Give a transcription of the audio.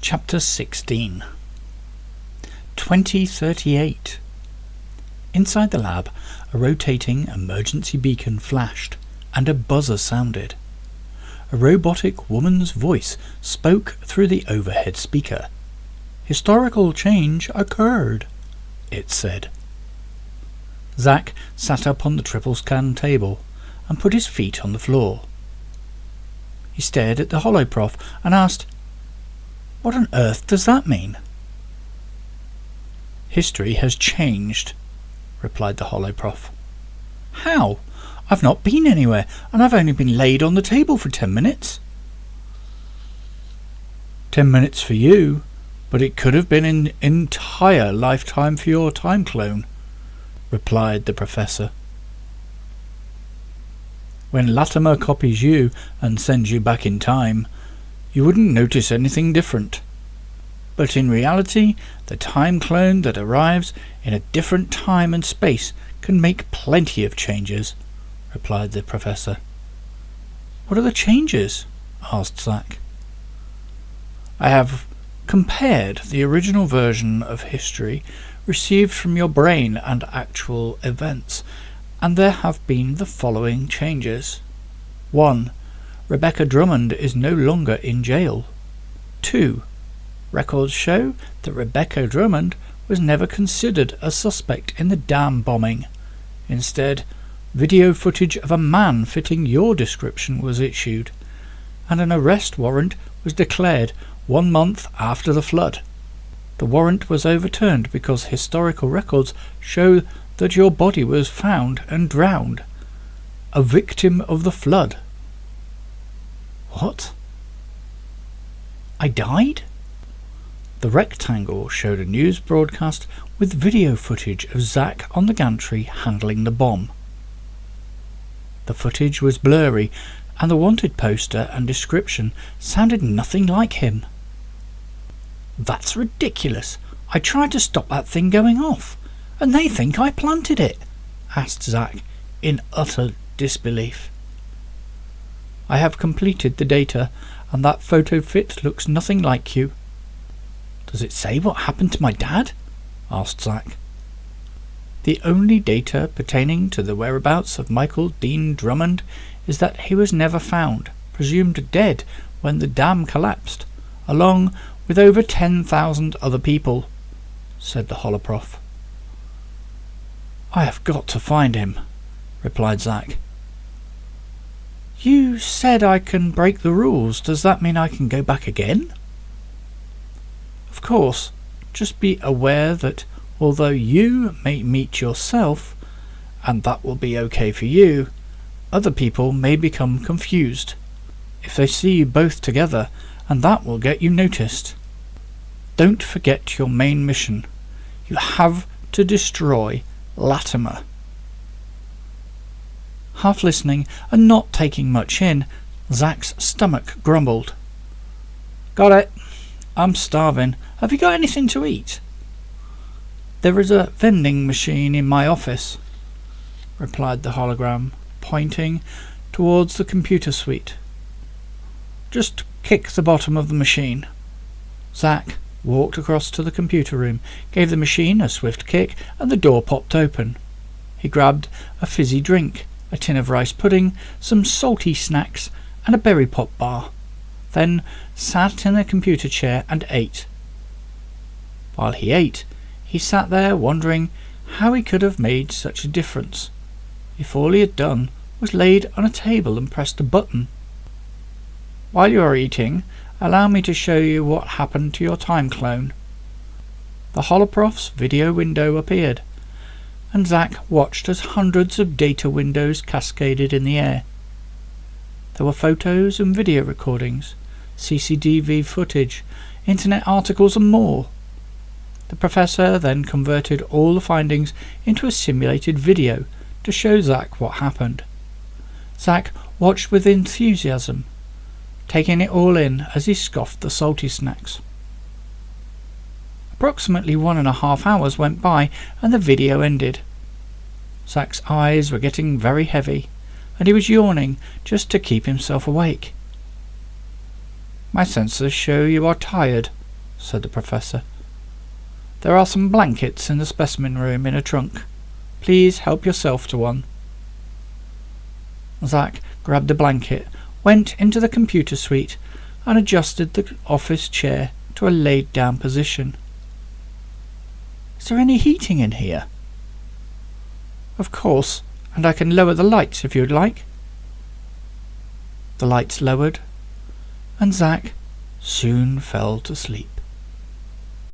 Chapter 16. 2038. Inside the lab, a rotating emergency beacon flashed, and a buzzer sounded. A robotic woman's voice spoke through the overhead speaker. "Historical change occurred," it said. Zack sat up on the triple scan table and put his feet on the floor. He stared at the holoprof and asked, "What on earth does that mean?" "History has changed," replied the holoprof. "How? I've not been anywhere, and I've only been laid on the table for 10 minutes. 10 minutes for you, but it could have been an entire lifetime for your time clone," replied the professor. "When Latimer copies you and sends you back in time, you wouldn't notice anything different. But in reality, the time clone that arrives in a different time and space can make plenty of changes," replied the professor. "What are the changes?" asked Zack. "I have compared the original version of history received from your brain and actual events, and there have been the following changes. 1. Rebecca Drummond is no longer in jail. 2. Records show that Rebecca Drummond was never considered a suspect in the dam bombing. Instead, video footage of a man fitting your description was issued, and an arrest warrant was declared 1 month after the flood. The warrant was overturned because historical records show that your body was found and drowned, a victim of the flood." "What? I died?" The rectangle showed a news broadcast with video footage of Zack on the gantry handling the bomb. The footage was blurry, and the wanted poster and description sounded nothing like him. "That's ridiculous. I tried to stop that thing going off, and they think I planted it," asked Zack in utter disbelief. "I have completed the data, and that photo fit looks nothing like you." "Does it say what happened to my dad?" asked Zack. "The only data pertaining to the whereabouts of Michael Dean Drummond is that he was never found, presumed dead when the dam collapsed, along with over 10,000 other people," said the holoprof. "I have got to find him," replied Zack. "You said I can break the rules. Does that mean I can go back again?" "Of course. Just be aware that although you may meet yourself, and that will be okay for you, other people may become confused if they see you both together, and that will get you noticed. Don't forget your main mission. You have to destroy Latimer." Half listening and not taking much in, Zack's stomach grumbled. "Got it. I'm starving. Have you got anything to eat?" "There is a vending machine in my office," replied the hologram, pointing towards the computer suite. "Just kick the bottom of the machine." Zack walked across to the computer room, gave the machine a swift kick, and the door popped open. He grabbed a fizzy drink, a tin of rice pudding, some salty snacks, and a berry pop bar, then sat in a computer chair and ate. While he ate, he sat there wondering how he could have made such a difference if all he had done was laid on a table and pressed a button. "While you are eating, allow me to show you what happened to your time clone." The holoprof's video window appeared, and Zack watched as hundreds of data windows cascaded in the air. There were photos and video recordings, CCTV footage, internet articles, and more. The professor then converted all the findings into a simulated video to show Zack what happened. Zack watched with enthusiasm, taking it all in as he scoffed the salty snacks. Approximately 1.5 hours went by and the video ended. Zack's eyes were getting very heavy, and he was yawning just to keep himself awake. "My sensors show you are tired," said the Professor. "There are some blankets in the specimen room in a trunk. Please help yourself to one." Zack grabbed a blanket, went into the computer suite, and adjusted the office chair to a laid-down position. "Is there any heating in here?" "Of course, and I can lower the lights if you'd like." The lights lowered, and Zack soon fell to sleep.